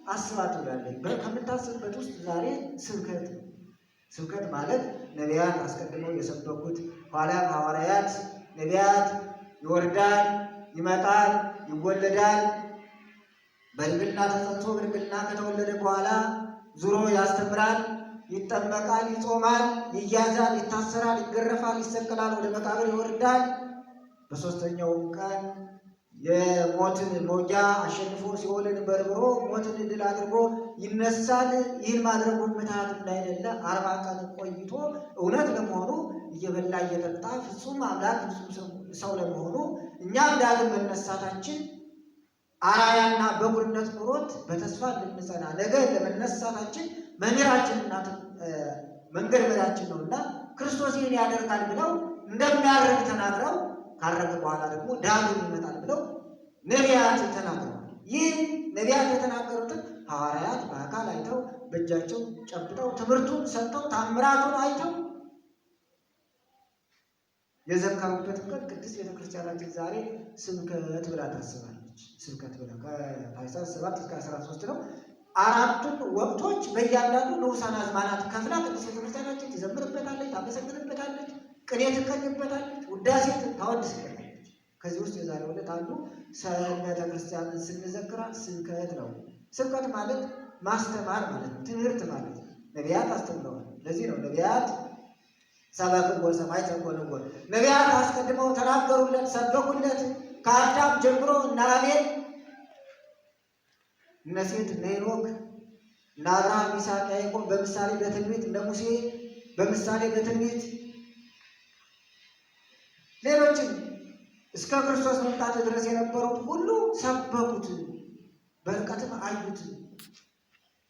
አስባት ብላለች። ከምታስብበት ውስጥ ዛሬ ስብከት ነው። ስብከት ማለት ነቢያት አስቀድመው የሰበኩት፣ ኋላም ሐዋርያት ነቢያት ይወርዳል፣ ይመጣል፣ ይወለዳል፣ በድንግልና ተጸንሶ በድንግልና ከተወለደ በኋላ ዙሮ ያስተምራል፣ ይጠመቃል፣ ይጾማል፣ ይያዛል፣ ይታሰራል፣ ይገረፋል፣ ይሰቀላል፣ ወደ መቃብር ይወርዳል። በሦስተኛው ቀን የሞትን መውጊያ አሸንፎ ሲኦልን በርብሮ ሞትን ድል አድርጎ ይነሳል። ይህን ማድረጉ ምትሃት እንዳይደለ 40 ቀን ቆይቶ እውነት ለመሆኑ እየበላ እየጠጣ ፍጹም አምላክ ፍጹም ሰው ለመሆኑ እኛም ዳግም መነሳታችን አራያና በኩርነት ኑሮት በተስፋ እንድንጸና ነገ ለመነሳታችን መምህራችንና መንገድ መሪያችን ነውና ክርስቶስ ይህን ያደርጋል ብለው እንደሚያደርግ ተናግረው ካረገ በኋላ ደግሞ ዳግም ይመጣል ብለው ነቢያት ተናግረዋል። ይህ ነቢያት የተናገሩትን ሐዋርያት በአካል አይተው በእጃቸው ጨብጠው ትምህርቱን ሰጥተው ታምራቱን አይተው የዘከሩበት ቀን ቅድስት ቤተክርስቲያናችን ዛሬ ስብከት ብላ ታስባለች። ስብከት ብላ ከታኅሳስ 7 እስከ 13 ነው። አራቱን ወቅቶች በእያንዳንዱ ንዑሳን አዝማናት ከፍላ ቅድስት ቤተክርስቲያናችን ትዘምርበታለች፣ ታመሰግንበታለች፣ ቅኔ ትቀኝበታለች፣ ውዳሴ ታወድስበታለች። ከዚህ ውስጥ የዛሬው ዕለት አንዱ ሰንበተ ክርስቲያንን ስንዘክራት ስብከት ነው። ስብከት ማለት ማስተማር ማለት ነው፣ ትምህርት ማለት ነው። ነቢያት አስተምረዋል። ለዚህ ነው ነቢያት ሰበክዎ ሰማዕተ ኮንዎ፣ ነቢያት አስቀድመው ተናገሩለት፣ ሰበኩለት። ከአዳም ጀምሮ እነ አቤል፣ እነ ሴት፣ እነ ሄኖክ፣ እነ አብርሃም፣ ይስሐቅ፣ ያዕቆብ በምሳሌ በትንቢት እነ ሙሴ በምሳሌ በትንቢት ሌሎችም እስከ ክርስቶስ መምጣት ድረስ የነበሩት ሁሉ ሰበኩት፣ በርቀትም አዩት፣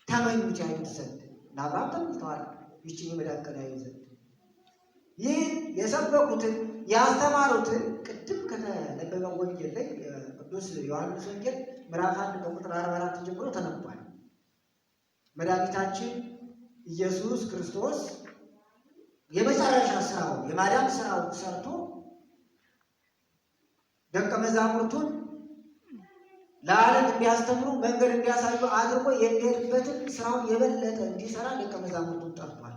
ተመኙት ያዩት ዘንድ። እነ አብርሃም ተመኝተዋል ይህችን የመዳን ቀን ያዩ ዘንድ። ይህን የሰበኩትን ያስተማሩትን ቅድም ከተነበበው ወንጌል ላይ ቅዱስ ዮሐንስ ወንጌል ምዕራፍ 1 ከቁጥር 44 ጀምሮ ተነቧል። መድኃኒታችን ኢየሱስ ክርስቶስ የመጨረሻ ስራውን የማዳን ስራውን ሰርቶ ደቀ መዛሙርቱን ለዓለም እንዲያስተምሩ መንገድ እንዲያሳዩ አድርጎ የሚሄድበትን ስራውን የበለጠ እንዲሰራ ደቀ መዛሙርቱን ጠርቷል።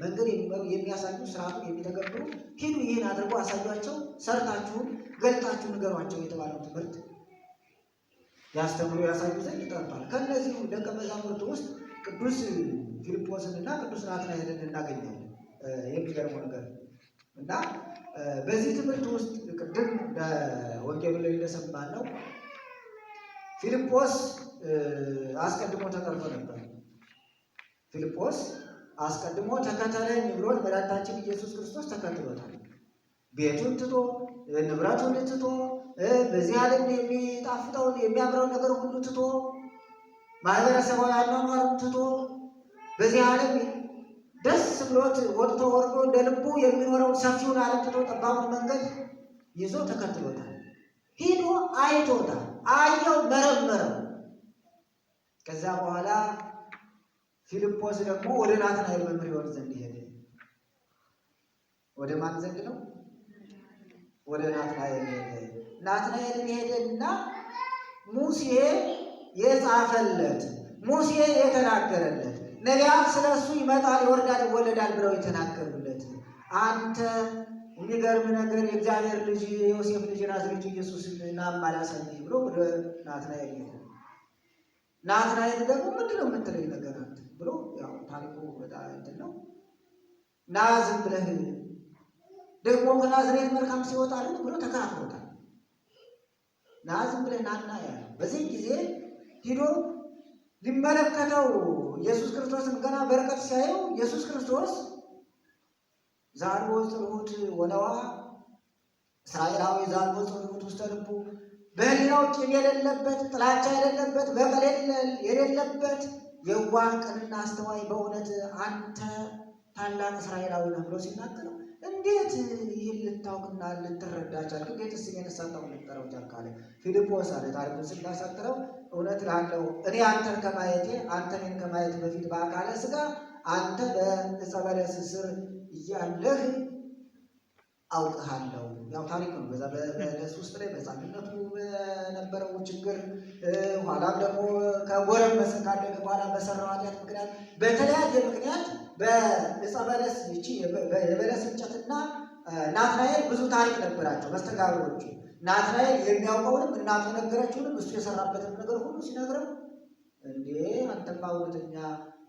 መንገድ የሚመሩ የሚያሳዩ ስርዓቱን የሚተገብሩ ሂዱ፣ ይህን አድርጎ አሳዩአቸው፣ ሰርታችሁን ገልጣችሁ ንገሯቸው የተባለው ትምህርት ያስተምሩ ያሳዩ ዘንድ ጠርቷል። ከእነዚሁ ደቀ መዛሙርቱ ውስጥ ቅዱስ ፊልጶስን እና ቅዱስ ናትናኤልን እናገኛለን። የሚገርመው ነገር እና በዚህ ትምህርት ውስጥ ቅድም በወንጌሉ ላይ እንደሰማነው ፊልጶስ አስቀድሞ ተጠርቶ ነበር። ፊልጶስ አስቀድሞ ተከተለኝ ብሎ መድኃኒታችን ኢየሱስ ክርስቶስ ተከትሎታል። ቤቱን ትቶ ንብረቱን ትቶ በዚህ ዓለም የሚጣፍጠውን የሚያምረውን ነገር ሁሉ ትቶ ማህበረሰባዊ አኗኗሩን ትቶ በዚህ ዓለም ደስ ብሎት ወጥቶ ወርዶ እንደ ልቡ የሚኖረውን ሰፊውን ዓለም ትቶ ጠባቡን መንገድ ይዞ ተከትሎታል። ሂዶ አይቶታል፣ አየው፣ መረመረው። ከዛ በኋላ ፊልጶስ ደግሞ ወደ ናትናኤል መምህር ይሆን ዘንድ ሄደ። ወደ ማን ዘንድ ነው? ወደ ናትናኤል ሄደ። ናትናኤልን ሄደና ሙሴ የጻፈለት ሙሴ የተናገረለት ነቢያት ስለ እሱ ይመጣል፣ ይወርዳል፣ ይወለዳል ብለው የተናገሩለት አንተ የሚገርም ነገር የእግዚአብሔር ልጅ የዮሴፍ ልጅ ናዝሬቱ ኢየሱስን ና አላሳየኝ ብሎ ወደ ናትናኤል ሄደ። ናትናኤል ደግሞ ምንድን ነው የምትለኝ ነገር አንተ ብሎ ያው ታሪኩ በጣም እንትን ነው። ና ዝም ብለህ ደግሞ ከናዝሬት መልካም ሲወጣልን ብሎ ተከራክሮታል። ና ዝም ብለህ ናና ያለው በዚህ ጊዜ ሂዶ ሊመለከተው ኢየሱስ ክርስቶስን ገና በርቀት ሲያየው ኢየሱስ ክርስቶስ ዛልቦ ጽልሁት ወነዋ እስራኤላዊ ዛልቦ ጽልሁት ውስተ ልቡ በሕሊናው ቂም የሌለበት ጥላቻ የሌለበት በቀል የሌለበት የዋህ ቅንና አስተዋይ በእውነት አንተ ታላቅ እስራኤላዊ ነህ ብሎ ሲናገረው እንዴት ይህን ልታውቅና ልትረዳ ቻልክ? እንዴት ስሜን ሳታውቅ ልትጠራው ቻልክ? አለ ፊልጶስ አለ። ታሪኩን ስናሳጥረው እውነት እልሃለሁ እኔ አንተን ከማየቴ አንተ እኔን ከማየት በፊት በአካለ ሥጋ አንተ በዕፀ በለስ ስር እያለህ አውቅሃለሁ። ያው ታሪክ ነው። በዛ በበለስ ውስጥ ላይ በሕፃንነቱ በነበረው ችግር ኋላም ደግሞ ከጎረመሰ ካደገ በኋላ በሰራው ኃጢአት ምክንያት በተለያየ ምክንያት በዕፀ በለስ ይቺ የበለስ እንጨትና ናትናኤል ብዙ ታሪክ ነበራቸው መስተጋብሮቹ። ናትናኤል የሚያውቀውንም እናቱ የነገረችውንም እሱ የሰራበትን ነገር ሁሉ ሲነግረው እንዴ አንተማ እውነተኛ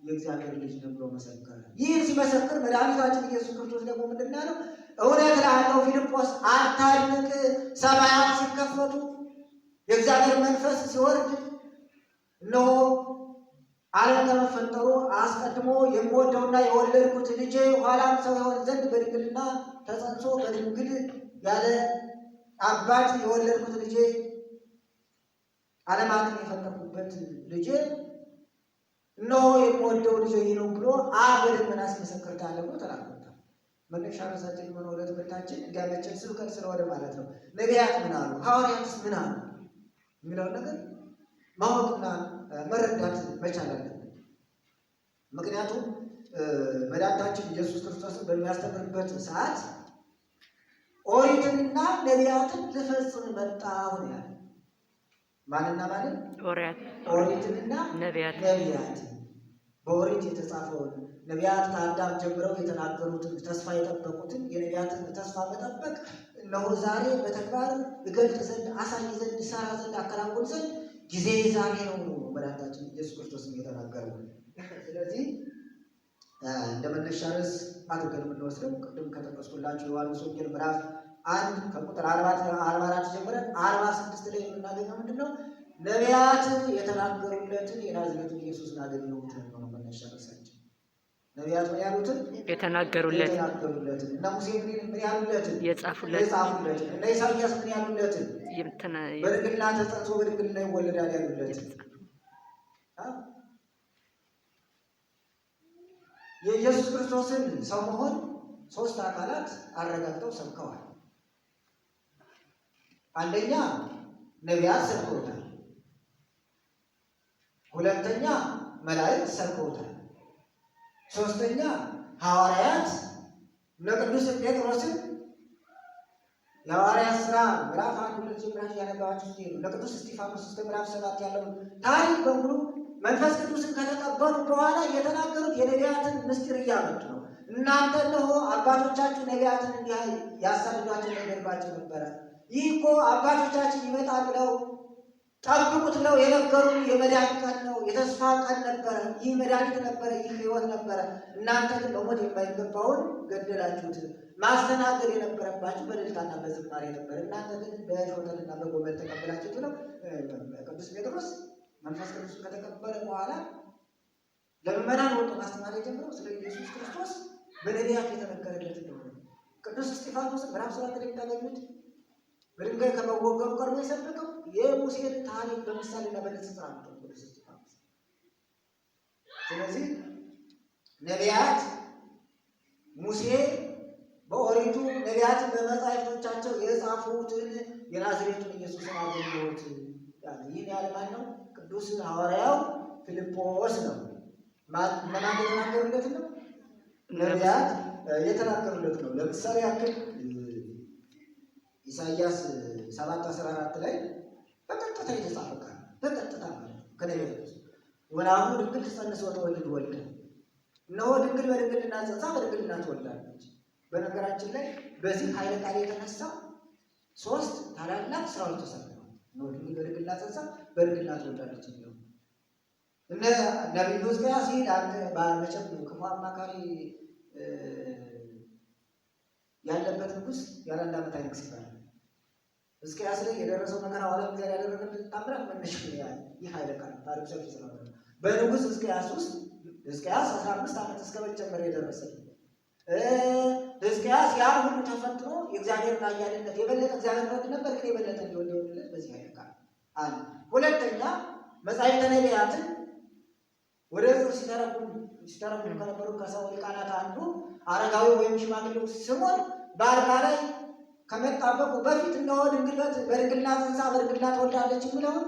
የእግዚአብሔር ልጅ ነው ብሎ መሰከረ። ይህን ሲመሰክር መድኃኒታችን ኢየሱስ ክርስቶስ ደግሞ ምንድን ነው ያለው? እውነት እልሃለሁ ፊልጶስ አታድንቅ፣ ሰማያት ሲከፈቱ የእግዚአብሔር መንፈስ ሲወርድ እነሆ ዓለም ከመፈጠሩ አስቀድሞ የምወደውና የወለድኩት ልጄ ኋላም ሰው ይሆን ዘንድ በድንግልና ተጸንሶ በድንግል ያለ አባት የወለድኩት ልጄ ዓለማትን የፈጠርኩበት ልጄ እነሆ የምወደው ልጄ ይህ ነው ብሎ አብ በደመና ሲመሰክር ታያለህ ብሎ ተናግሮታል። መነሻ ራሳችን የሆነ ወደ ትምህርታችን እንዲያመቸን ስብከት ስለሆነ ማለት ነው። ነቢያት ምን አሉ? ሐዋርያትስ ምን አሉ? የሚለውን ነገር ማወቅና መረዳት መቻል አለብን። ምክንያቱም መድኃኒታችን ኢየሱስ ክርስቶስን በሚያስተምርበት ሰዓት ኦሪትንና ነቢያትን ልፈጽም መጣሁ ነው ያለ። ማንና ማለት? ኦሪትንና ነቢያትን። በኦሪት የተጻፈውን ነቢያት ከአዳም ጀምረው የተናገሩትን ተስፋ የጠበቁትን የነቢያትን ተስፋ መጠበቅ እነሆ ዛሬ በተግባር እገልጥ ዘንድ አሳይ ዘንድ ሰራ ዘንድ አከናውን ዘንድ ጊዜ ዛሬ ነው መድኃኒታችን ኢየሱስ ክርስቶስ የተናገረው። ስለዚህ እንደ መነሻ ርዕስ አድርገን የምንወስደው ቅድም ከጠቀስኩላችሁ ዮሐንስ ወንጌል ምዕራፍ 1 ከቁጥር 44 ጀምረን 46 ላይ የምናገኘው ምንድን ነው? ነቢያት የተናገሩለትን የናዝሬቱን ኢየሱስን አገኘሁት ነው መነሻ ርዕሳችን። ነቢያት ምን ያሉትን? የተናገሩለትን። እነ ሙሴ ምን ያሉለትን? የጻፉለትን። እነ ኢሳይያስ ምን ያሉለትን? በድንግልና ተጸንሶ በድንግልና ይወለዳል ያሉለትን። የኢየሱስ ክርስቶስን ሰው መሆን ሶስት አካላት አረጋግጠው ሰብከዋል። አንደኛ ነቢያት ሰብከውታል። ሁለተኛ መላእክት ሰብከውታል። ሶስተኛ ሐዋርያት እነ ቅዱስ ጴጥሮስን የሐዋርያት ሥራ ምዕራፍ 1 ጀምራችሁ ያነበባችሁ ሲሄዱ እነ ቅዱስ እስጢፋኖስ እስከ ምዕራፍ 7 ያለውን ታሪክ በሙሉ መንፈስ ቅዱስን ከተቀበሉ በኋላ የተናገሩት የነቢያትን ምስጢር እያመጡ ነው። እናንተ እነሆ አባቶቻችሁ ነቢያትን እንዲህ ያሳድዷቸው ይገድሏቸው ነበረ። ይህ እኮ አባቶቻችን ይመጣል ብለው ጠብቁት ብለው የነገሩን የመድኃኒት ቀን ነው፣ የተስፋ ቀን ነበረ። ይህ መድኃኒት ነበረ፣ ይህ ሕይወት ነበረ። እናንተ ግን በሞት የማይገባውን ገደላችሁት። ማስተናገድ የነበረባችሁ በእልልታና በዝማሬ ነበር፣ እናንተ ግን በሾተልና በጎመን ተቀበላችሁት ብለው ቅዱስ ጴጥሮስ መንፈስ ቅዱስ ከተቀበለ በኋላ ለምዕመናን ወጥቶ ማስተማር የጀመረው ስለ ኢየሱስ ክርስቶስ በነቢያት የተነገረለት እንደሆነ። ቅዱስ እስጢፋኖስ ምዕራፍ 7 ላይ የምታገኙት በድንጋይ ከመወገሩ ቀድሞ የሰበከው የሙሴን ታሪክ በምሳሌና በንጽጽር ነው ቅዱስ እስጢፋኖስ። ስለዚህ ነቢያት ሙሴ በኦሪቱ ነቢያትን በመጻሕፍቶቻቸው የጻፉትን የናዝሬቱን ኢየሱስን አገኘሁት ያለ ይህን ያለ ማን ነው? ቅዱስ ሐዋርያው ፊልጶስ ነው። ማን የተናገሩለት ነው? ነቢያት የተናገሩለት ነው። ለምሳሌ ያክል ኢሳይያስ 7:14 ላይ በቀጥታ የተጻፈ ቃል በቀጥታ ከነቢያት ውስጥ ወናሁ ድንግል ትጸንስ ወትወልድ ወልደ፣ እነሆ ድንግል በድንግልና ጸንሳ በድንግልና ትወልዳለች። በነገራችን ላይ በዚህ ኃይለ ቃል የተነሳ 3 ታላላቅ ስራዎች ተሰርተዋል። እነሆ ድንግል በድንግልና ጸንሳ በድንግልና ትወልዳለች የሚለው እነ ነቢዩ ሕዝቅያስ ሲል አንተ በመቼም ክፉ አማካሪ ያለበት ንጉሥ ያለ 1 ዓመት አይነግስ ይባላል። ሕዝቅያስ ላይ የደረሰው መከራ ዓለም እግዚአብሔር ያደረገለት ታምራት መነሻ ይህ ኃይለ ቃል ታሪክ ሰፊ ስለሆነ በንጉሥ ሕዝቅያስ ውስጥ ሕዝቅያስ 15 ዓመት እስከ መጨመር የደረሰ ሕዝቅያስ ያን ሁሉ ተፈትኖ የእግዚአብሔርን ኃያልነት የበለጠ እግዚአብሔር ወድ ነበር፣ ግን የበለጠ እንዲወደውለት በዚህ ኃይለ ቃል አለ። ሁለተኛ መጻሕፍተ ነቢያትን ወደ ጽሑፍ ሲተረጉም ከነበሩ ከሰው ሊቃናት አንዱ አረጋዊ ወይም ሽማግሌው ስምዖን በአልጋ ላይ ከመጣበቁ በፊት እነሆ ድንግል በድንግልና ጸንሳ በድንግልና ትወልዳለች የሚለውን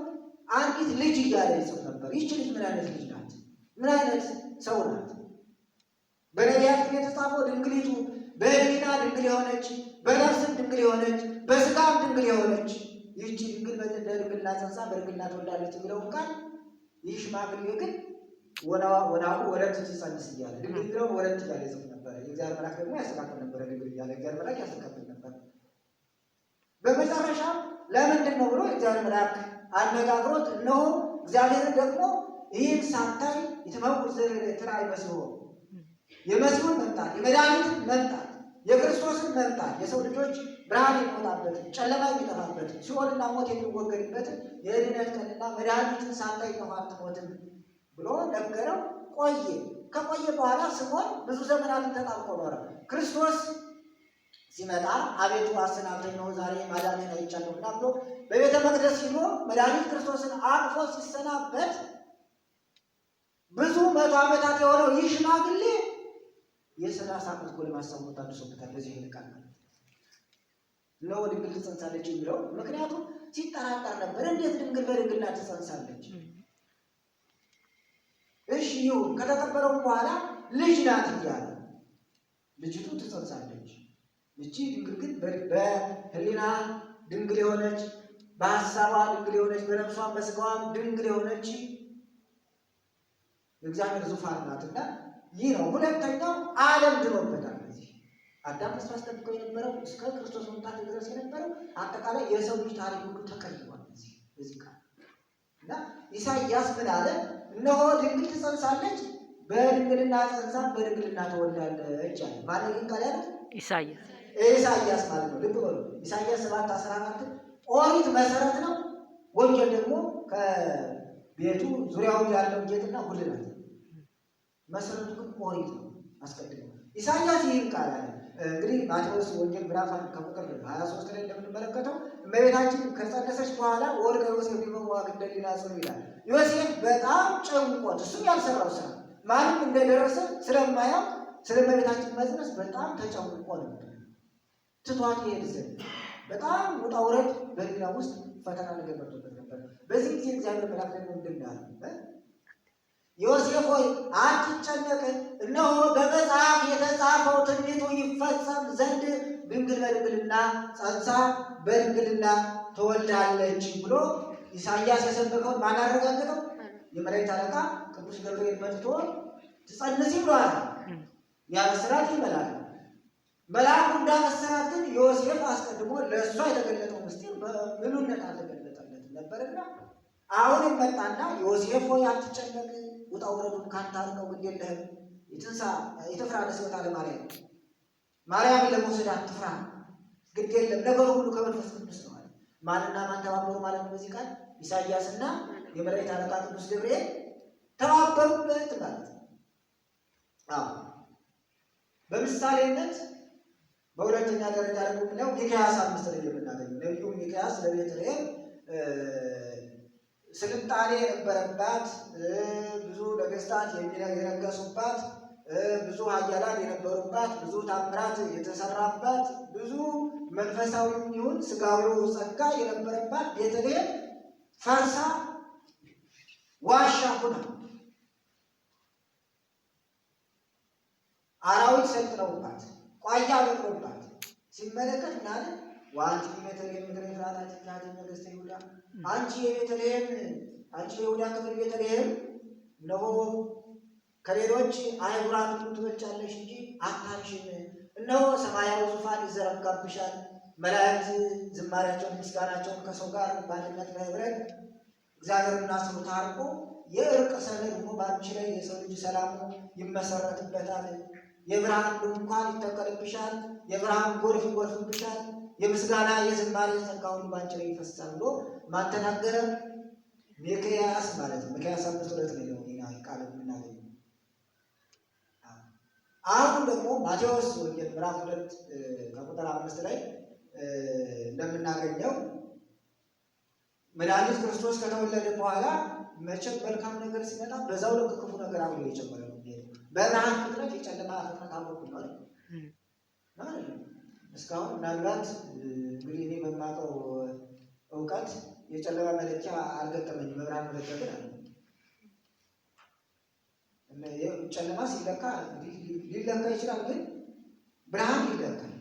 አንዲት ልጅ እያለ ይጽፍ ነበር። ይህች ልጅ ምን አይነት ልጅ ናት? ምን አይነት ሰው ናት? በነቢያት የተጻፈው ድንግሊቱ በሕሊና ድንግል የሆነች በነፍስም ድንግል የሆነች በሥጋም ድንግል የሆነች ይህቺ ድንግል በድንግልና ጸንሳ በድንግልና ትወልዳለች የሚለውን ቃል ይህ ሽማግሌ ግን ወናሁ ወለት ትጸንስ እያለ ድንግል ብለው ወለት እያለ ይጽፍ ነበር። የእግዚአብሔር መልአክ ደግሞ ያስተካክል ነበረ። ድንግል እያለ እግዚአብሔር መልአክ ያስተካክል ነበር። በመጨረሻ ለምንድን ነው ብሎ እግዚአብሔር መልአክ አነጋግሮት እነሆ እግዚአብሔር ደግሞ ይህን ሳታይ የተመውት ትራይ መስሎ የመሲሁን መምጣት የመድኃኒትን መምጣት የክርስቶስን መምጣት የሰው ልጆች ብርሃን የሚወጣበት ጨለማ የሚጠፋበት ሲኦልና ሞት የሚወገድበት የድነት ቀንና መድኃኒትን ሳታይ አትሞትም ብሎ ነገረው። ቆየ። ከቆየ በኋላ ስምዖን ብዙ ዘመናትን ተጣብቆ ኖረ። ክርስቶስ ሲመጣ አቤቱ አሰናብተኝ ነው ዛሬ ማዳንህን አይቻለሁና ብሎ በቤተ መቅደስ ሂዶ መድኃኒት ክርስቶስን አቅፎ ሲሰናበት ብዙ መቶ ዓመታት የሆነው ይህ ሽማግሌ የ30 ዓመት ጎልማሳ ሆኖ ታድሶበታል። በዚህ ይልቃል ነው ድንግል ትጸንሳለች የሚለው ምክንያቱም ሲጠራጠር ነበር። እንዴት ድንግል በድንግልና ትጸንሳለች? እሺ ይሁን ከተቀበለው በኋላ ልጅ ናት እያለ ልጅቱ ትጸንሳለች። እቺ ድንግል ግን በሕሊና ድንግል የሆነች በሐሳቧ ድንግል የሆነች በነፍሷም በሥጋዋም ድንግል የሆነች የእግዚአብሔር ዙፋን ናትና ይህ ነው። ሁለተኛው ዓለም ድኖበታል። እዚህ አዳም ተስፋ አስጠብቀው የነበረው እስከ ክርስቶስ መምጣት ድረስ የነበረው አጠቃላይ የሰው ልጅ ታሪክ ሁሉ ተቀይሯል በዚህ ቃል እና ኢሳይያስ ምን አለ? እነሆ ድንግል ትጸንሳለች፣ በድንግልና ጸንሳ በድንግልና ትወልዳለች አለ። ማነው ይህን ቃል ያለው? ኢሳይያስ ማለት ነው። ልብ በሉ ኢሳይያስ 7:14 ኦሪት መሰረት ነው። ወንጌል ደግሞ ከቤቱ ዙሪያው ያለው ጌጥና ጉልላት መሰረቱ ግን ኦሪት ነው። አስቀድሞ ኢሳይያስ ይህን ቃል አለ። እንግዲህ ማቴዎስ ወንጌል ምዕራፍ 1 ከቁጥር 23 ላይ እንደምንመለከተው እመቤታችን ከጸነሰች በኋላ ወልደ ዮሴፍ ሊመዋግ እንደሊና ጽኑ ይላል። ዮሴፍ በጣም ጨንቆት እሱም ያልሰራው ስራ ማንም እንደደረሰ ስለማያውቅ ስለ እመቤታችን መጽነስ በጣም ተጨንቆ ነበር። ትቷት ይሄድ ዘንድ በጣም ውጣ ውረድ በሊና ውስጥ ፈተና ነገር መጥቶበት ነበር። በዚህ ጊዜ እግዚአብሔር መልአክ ደግሞ እንድናል ዮሴፍ ሆይ አትጨነቅ፣ እነሆ በመጽሐፍ የተጻፈው ትንቢቱ ይፈጸም ዘንድ ድንግል በድንግልና ጸንሳ በድንግልና ትወልዳለች ብሎ ኢሳይያስ የሰበከውን ማን አረጋገጠው? የመላእክት አለቃ ቅዱስ ገብርኤል መጥቶ ትጸንሲ ብሏል። ያበስራት ይመላል። መልአኩ እንዳበሰራት ግን ዮሴፍ አስቀድሞ ለእሷ የተገለጠው ምስጢር በምኑነት አልተገለጠለትም ነበርና አሁንም መጣና ዮሴፍ ሆይ አትጨነቅ፣ ውጣ ውረዱን ካንተ አድርገው ግድ የለህም፣ የትፍራ ደስታ ለማርያም ማርያምን ለመውሰድ አትፍራ፣ ግድ የለም ነገሩ ሁሉ ከመንፈስ ቅዱስ ነው አለ። ማንና ማን ተባበሩ ማለት ነው? በዚህ ቃል ኢሳይያስና የመላእክት አለቃ ቅዱስ ገብርኤል ተባበሩበት ማለት ነው። በምሳሌነት በሁለተኛ ደረጃ ደግሞ ነው ሚክያስ 5 ላይ የምናገኘው ነቢዩ ሚክያስ ለቤተልሔም ስልጣኔ የነበረባት ብዙ ነገስታት የነገሱባት ብዙ ኃያላን የነበሩባት ብዙ ታምራት የተሰራባት ብዙ መንፈሳዊ ይሁን ስጋዊው ጸጋ የነበረባት ቤተልሔም ፈርሳ ዋሻ ሆና አራዊት ሰልጥነውባት ቋያ በቅሎባት ሲመለከት ናለ ዋንቲ ቤተልሔም ምድረ ኤፍራታ ትናት ነገሥተ ይሁዳ አንቺ የቤተልሔም አንቺ የይሁዳ ክፍል ቤተልሔም እነሆ ከሌሎች አህጉራት ሁሉ ትበልጫለሽ እንጂ አታንሽም። እነሆ ሰማያዊ ዙፋን ይዘረጋብሻል። መላእክት ዝማሬያቸውን ምስጋናቸውን ከሰው ጋር በአንድነት በህብረት እግዚአብሔርና ሰው ታርቆ የእርቅ ሰነድ ሆኖ በአንቺ ላይ የሰው ልጅ ሰላሙ ይመሰረትበታል። የብርሃን ድንኳን ይተከልብሻል። የብርሃን ጎርፍ ይጎርፍብሻል። የምስጋና የዝማሬ ጸጋ ሁሉ በአንቺ ላይ ይፈሳል ብሎ ማን ተናገረ? ሚክያስ ማለት ነው። ሚክያስ 5:2 ላይ ነው ቃል የምናገኘው። አሁን ደግሞ ማቴዎስ ወንጌል ምዕራፍ 2 ከቁጥር 5 ላይ እንደምናገኘው መድኃኒት ክርስቶስ ከተወለደ በኋላ መቼም መልካም ነገር ሲመጣ በዛው ልክ ክፉ ነገር አብሮ እየጨመረ ነው። በብርሃን ፍጥነት የጨለማ ፍጥነት አብሮ ነው ማለት ነው። እስካሁን ምናልባት እንግዲህ እኔ በማውቀው እውቀት የጨለማ መለኪያ አልገጠመኝም። በብርሃን መለኪያ ግን አለ። ጨለማ ሲለካ ሊለካ ይችላል፣ ግን ብርሃን ይደርጋል።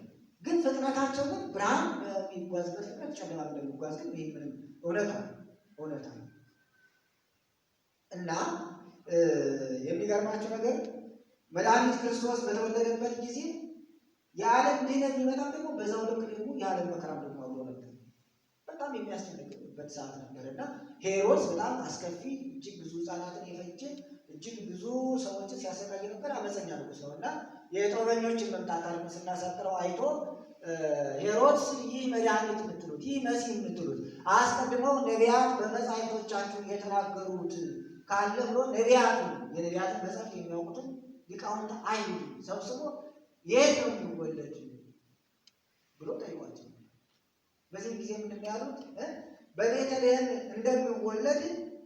ግን ፍጥነታቸው ግን ብርሃን በሚጓዝበት ፍጥነት ጨለማ እንደሚጓዝ ግን ይህ ምንም እውነታ ነው። እና የሚገርማቸው ነገር መድኃኒት ክርስቶስ በተወለደበት ጊዜ የዓለም ድህነት የሚመጣው ደግሞ በዛው ልክ ደግሞ የዓለም መከራም ደግሞ አብሮ ነበር። በጣም የሚያስጨንቅበት ሰዓት ነበር እና ሄሮድስ በጣም አስከፊ፣ እጅግ ብዙ ሕፃናትን የፈጀ እጅግ ብዙ ሰዎችን ሲያሰቃይ ነበር። አመፀኛ ንጉሥ ነው እና የጦረኞችን መምጣት ታሪኩን ስናሳጥረው አይቶ ሄሮድስ ይህ መድኃኒት የምትሉት ይህ መሲህ የምትሉት አስቀድመው ነቢያት በመጻሕፍቶቻችሁ የተናገሩት ካለ ብሎ የነቢያትን መጽሐፍት የሚያውቁትን ሊቃውንት አይሁድ ሰብስቦ የት ነው የሚወለድ ብሎ ጠይቋቸው። በዚህ ጊዜ ምንድን ነው ያሉት? በቤተልሔም እንደሚወለድ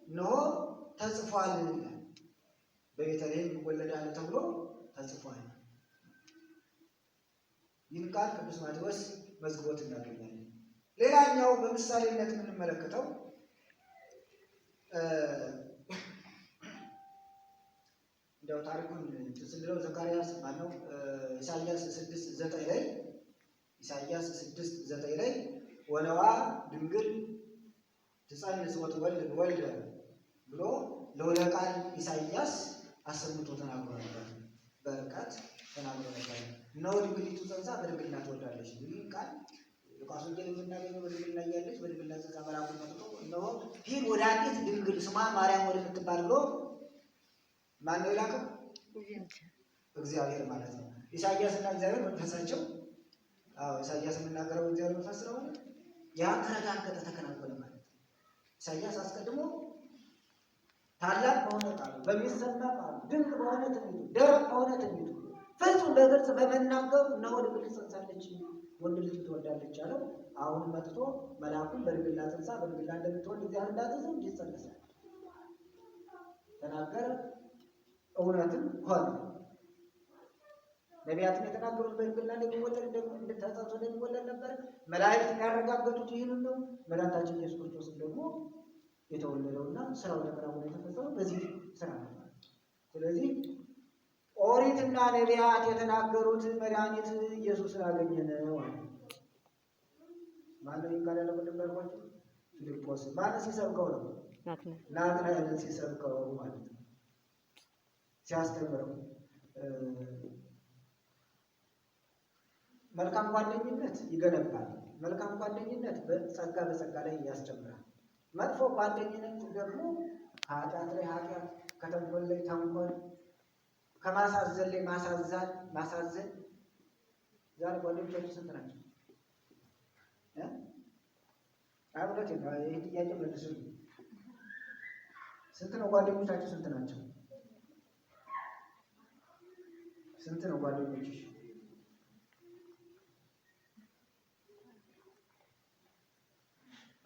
እነሆ ተጽፏል ይላል። በቤተልሔም ይወለዳል ተብሎ ተጽፏል። ይህን ቃል ቅዱስ ማቴዎስ መዝግቦት እናገኛለን። ሌላኛው በምሳሌነት የምንመለከተው እንደው ታሪኩን ስንለው ዘካርያስ ማነው ኢሳይያስ 6:9 ላይ ኢሳይያስ 6:9 ላይ ወነዋ ድንግል ትጸንስ ወትወልድ ወልደ ብሎ ለወለ ቃል ኢሳይያስ አሰምቶ ተናግሮ ነበር። በርቀት ተናግሮ ነበር። እነሆ ድንግሊቱ ጸንሳ በድንግልና ትወልዳለች። ይህ ቃል ሉቃስ ወንጌል የምናገኘው በድንግልና እያለች በድንግልና ጸንሳ መልአኩ መጥቶ እነሆ ሂድ ወደ አንዲት ድንግል ስሟ ማርያም ወደምትባል ብሎ ማን ነው የላከው? እግዚአብሔር ማለት ነው። ኢሳይያስና እግዚአብሔር መንፈሳቸው ኢሳይያስ የምናገረው እግዚአብሔር መንፈስ ስለሆነ ያ ተረጋገጠ፣ ተከናወነ ማለት ነው። ኢሳይያስ አስቀድሞ ታላቅ በሆነ ቃሉ በሚሰማ ቃሉ ድንቅ በሆነ ትንቢቱ ደረቅ በሆነ ትንቢቱ ፍጹም በግልጽ በመናገሩ እነሆ ድንግል ትጸንሳለች ወንድ ልጅ ትወልዳለች አለው። አሁን መጥቶ መልአኩን በድንግልና ጸንሳ በድንግልና እንደምትወልድ እግዚአብሔር እንዳዘዘው እንዲጸነስ ተናገረ። እውነትም ሆነ። ነቢያትን የተናገሩት በድንግልና እንደሚወለድ ተጸንሶ እንደሚወለድ ነበር። መላእክት ያረጋገጡት ይህንን ነው። መድኃኒታችን ኢየሱስ ክርስቶስም ደግሞ የተወለደውና ስራው ተከናውኖ የተፈጸመው በዚህ ስራ ነው። ስለዚህ ኦሪትና ነቢያት የተናገሩት መድኃኒት ኢየሱስ ስላገኘን ነው። ማነው ይቃል ያለው? እንደምናልኳቸው ፊልጶስ ማነው ሲሰብከው ነው? ናትናኤልን ሲሰብከው ማለት ነው። ሲያስተምረው መልካም ጓደኝነት ይገነባል። መልካም ጓደኝነት በጸጋ ላይ ያስጨምራል። መጥፎ ጓደኝነት ደግሞ ኃጢአት ላይ ኃጢአት፣ ከተንኮል ላይ ተንኮል፣ ከማሳዘን ላይ ማሳዘን። ዛሬ ጓደኞቻችሁ ስንት ናቸው? አብረት ነው። ይሄ ጥያቄ መልሱ። ስንት ነው ጓደኞቻችሁ? ስንት ናቸው? ስንት ነው ጓደኞችሽ?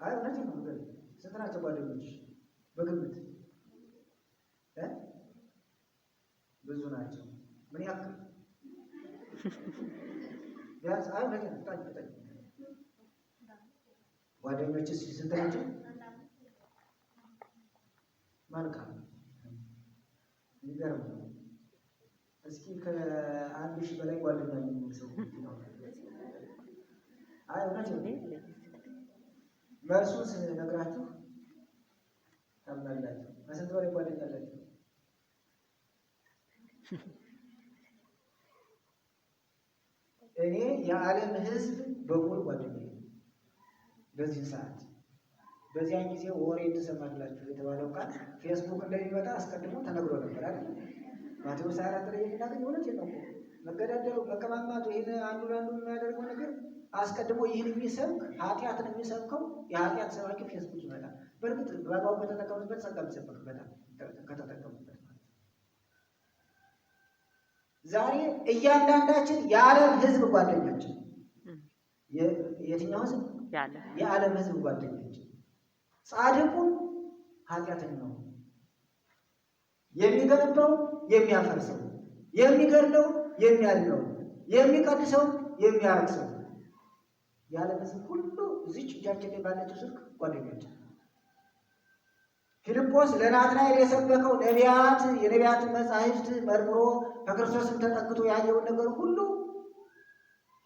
እውነት ነው። ስንት ናቸው ጓደኞችሽ በግምት? ብዙ ናቸው። ምን ያክል? ቢያንስ እውነት ነው። ታጭ ጓደኞችሽ ስንት ናቸው? መልካም ይገርም ነው። እስኪ ከ1000 በላይ ጓደኛ የሚኖር ሰው እውነት ነው። መልሱን ስነግራችሁ ታምናላችሁ። ከስንት በላይ ጓደኛ አላችሁ? እኔ የዓለም ሕዝብ በሙሉ ጓደኛ በዚህ ሰዓት በዚያን ጊዜ ወሬ ትሰማላችሁ የተባለው ቃል ፌስቡክ እንደሚመጣ አስቀድሞ ተነግሮ ነበር አይደል? ማቴዎስ 24 ላይ የምናገኘው እውነት ነው። መገዳደሉ፣ መቀማማቱ፣ ይህን አንዱ ለአንዱ የሚያደርገው ነገር አስቀድሞ ይህን የሚሰብክ ኃጢአትን የሚሰብከው የኃጢአት ሰባኪ ፌስቡክ ይመጣል። በእርግጥ በአግባቡ ከተጠቀሙበት ጸጋ የሚሰበክበታል ከተጠቀሙበት ማለት። ዛሬ እያንዳንዳችን የዓለም ሕዝብ ጓደኛችን የትኛው ሕዝብ? የዓለም ሕዝብ ጓደኛችን። ጻድቁን ኃጢአተኛው፣ የሚገነባው የሚያፈርሰው፣ የሚገድለው የሚያድነው፣ የሚቀድሰው የሚያረክሰው የዓለም ሕዝብ ሁሉ እዚች እጃችን ላይ ባለችው ስልክ ጓደኛችን። ፊልጶስ ለናትናኤል የሰበከው የነቢያትን መጻሕፍት መርምሮ ከክርስቶስም ተጠግቶ ያየውን ነገር ሁሉ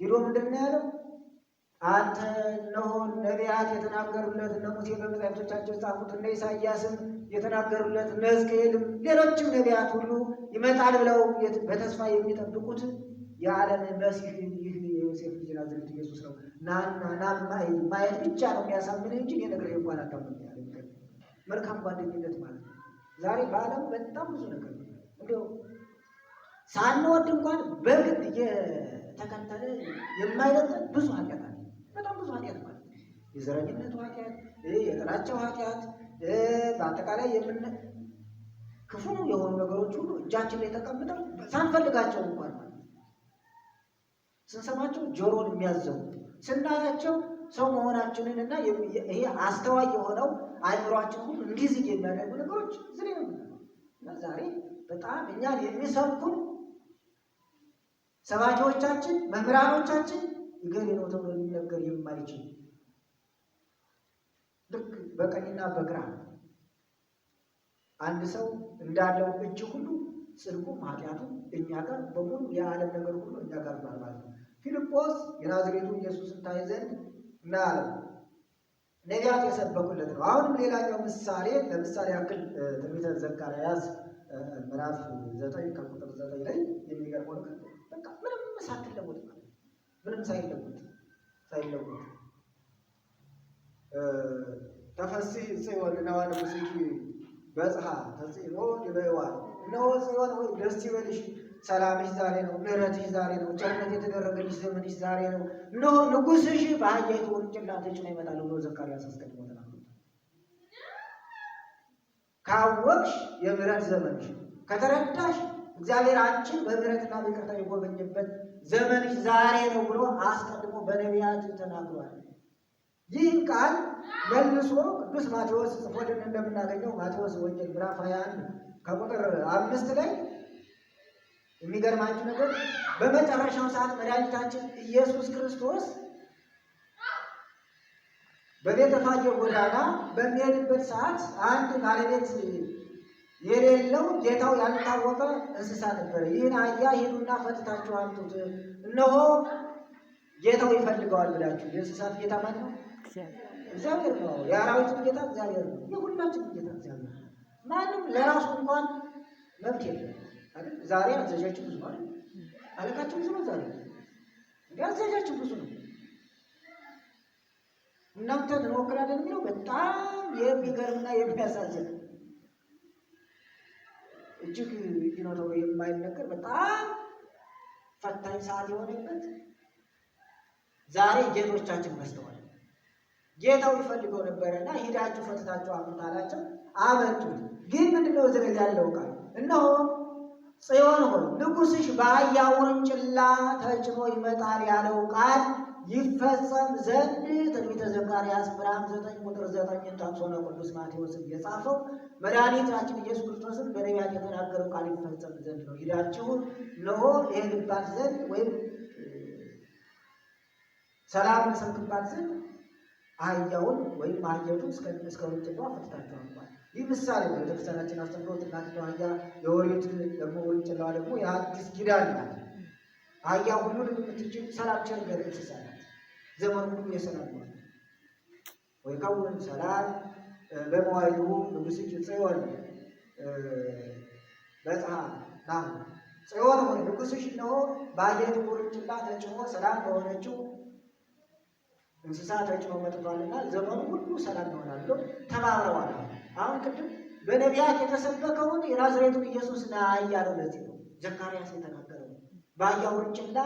ሄዶ ምንድን ነው ያለው? አንተ እነሆ ነቢያት የተናገሩለት እነ ሙሴ በመጻሕፍቶቻቸው የጻፉት እነ ኢሳይያስም የተናገሩለት እነ ሕዝቅኤልም ሌሎችም ነቢያት ሁሉ ይመጣል ብለው በተስፋ የሚጠብቁት የዓለም መሲህ ይህ የዮሴፍ ልጅ ናዝሬቱ ኢየሱስ ነው። ና ማየት ብቻ ነው የሚያሳምን እንጂ የነገር እንኳን አታምንም ያለ መልካም ጓደኝነት ማለት ነው። ዛሬ በዓለም በጣም ብዙ ነገር እንዲያው ሳንወድ እንኳን በግድ እየተከተለ የማይለቀን ብዙ ኃጢአት አለ። በጣም ብዙ ኃጢአት ማለት ነው። የዘረኝነቱ ኃጢአት፣ የጥላቻው ኃጢአት፣ በአጠቃላይ ክፉ የሆኑ ነገሮች ሁሉ እጃችን ላይ ተቀምጠው ሳንፈልጋቸው እንኳን ማለት ነው። ስንሰማቸው ጆሮን የሚያዘው ስናያቸው ሰው መሆናችንን እና ይሄ አስተዋይ የሆነው አእምሯችን ሁሉ እንዲዝግ የሚያደርጉ ነገሮች ዝሬ ነው እና ዛሬ በጣም እኛን የሚሰብኩን ሰባኪዎቻችን፣ መምህራኖቻችን ይገሌ ነው ተብሎ ሊነገር የማይችል ልክ በቀኝና በግራ አንድ ሰው እንዳለው እጅ ሁሉ ጽድቁም ኃጢአቱም እኛ ጋር በሙሉ የዓለም ነገር ሁሉ እኛ ጋር ማለት ነው። ፊልጶስ የናዝሬቱ ኢየሱስን ታይ ዘንድ እና ነቢያት የሰበኩለት ነው። አሁንም ሌላኛው ምሳሌ ለምሳሌ ያክል ትንቢተ ዘካርያስ ምዕራፍ 9 ከቁጥር 9 ላይ የሚገርመው ነገር በቃ ምንም ሳትለወጥ ማለት ምንም ሳይለወጥ ተፈሥሒ ጽዮን ነዋ ንጉሥኪ በጽሐ ተጽዕኖ ይበይዋል። እነሆ ጽዮን ሆይ ደስ ይበልሽ፣ ሰላምሽ ዛሬ ነው፣ ምሕረትሽ ዛሬ ነው፣ ቸርነት የተደረገልሽ ዘመንሽ ዛሬ ነው። እነሆ ንጉሥሽ በአህያይቱ ውርንጭላ ተጭኖ ይመጣል ብሎ ዘካርያስ አስቀድሞ ተናግሯል። ካወቅሽ የምሕረት ዘመንሽ ከተረዳሽ እግዚአብሔር አንቺን በምሕረትና በይቅርታ የጎበኘበት ዘመንሽ ዛሬ ነው ብሎ አስቀድሞ በነቢያት ተናግሯል። ይህን ቃል መልሶ ቅዱስ ማቴዎስ ጽፎልን እንደምናገኘው ማቴዎስ ወንጌል ምዕራፍ 21 ከቁጥር 5 ላይ የሚገርማችሁ ነገር በመጨረሻው ሰዓት መድኃኒታችን ኢየሱስ ክርስቶስ በቤተፋጌ ጎዳና በሚሄድበት ሰዓት አንድ ባለቤት የሌለው ጌታው ያልታወቀ እንስሳ ነበረ። ይህን አህያ ሂዱና ፈትታችሁ አምጡት፣ እነሆ ጌታው ይፈልገዋል ብላችሁ። የእንስሳት ጌታ ማን ነው? እግዚአብሔር ነው። የአራዊትን ጌታ እግዚአብሔር ነው። የሁላችንም ጌታ እግዚአብሔር ነው። ማንም ለራሱ እንኳን መብት የለም አይደል? ዛሬ አዘዣችሁ ብዙ ነው፣ አለቃችሁ ብዙ ነው። ዛሬ አዘዣችሁ ብዙ ነው። እናንተን እንወክላለን የሚለው በጣም የሚገርምና የሚያሳዝን እጅግ ይኖረው የማይነገር በጣም ፈታኝ ሰዓት የሆነበት ዛሬ ጌቶቻችን በዝተዋል። ጌታው ይፈልገው ነበረና ሂዳችሁ ፈትታችሁ አምጡት አላቸው። አመጡት። ግን ምንድነው እዚህ ላይ ያለው ቃል? እነሆ ጽዮን ሆይ ንጉሥሽ በአህያ ውርንጭላ ተጭኖ ይመጣል ያለው ቃል ይፈጸም ዘንድ ትንቢተ ዘካርያስ ምዕራፍ 9 ቁጥር 9 ጠቅሶ ነው ቅዱስ ማቴዎስም የጻፈው። መድኃኒታችን ኢየሱስ ክርስቶስም በነቢያት የተናገረው ቃል ይፈጸም ዘንድ ነው። ሂዳችሁ እነሆ ይሄድባት ዘንድ ወይም ሰላም እንሰብክባት ዘንድ አህያውን ወይም አህየቱን እስከ ውርንጭላዋ ፈትታችሁ አምጧል። ይህ ምሳሌ ነው። ቤተክርስቲያናችን አስተምሮት እናቲቱ አህያ የኦሪት ደግሞ ውርንጭላዋ ደግሞ የአዲስ ኪዳን ናት። አህያ ሁሉን የምትችል ሰላም ቸር ገር እንስሳ ናት። ዘመኑ ሁሉ የሰላም ነው። ወይ ከውን ሰላም በመዋዕሉ ንጉሥኪ ጽዮን በጽሐ ናሁ ጽዮን ሆይ ንጉሥሽ እነሆ በአህያይቱ ውርንጭላ ተጭኖ ሰላም በሆነችው እንስሳ ተጭኖ መጥቷልና ዘመኑ ሁሉ ሰላም ይሆናል ብሎ ተባብረዋል። አሁን ቅድም በነቢያት የተሰበከውን የናዝሬቱን ኢየሱስ ና እያለው ለዚህ ነው ዘካርያስ የተናገረው። በአህያ ውርንጭላ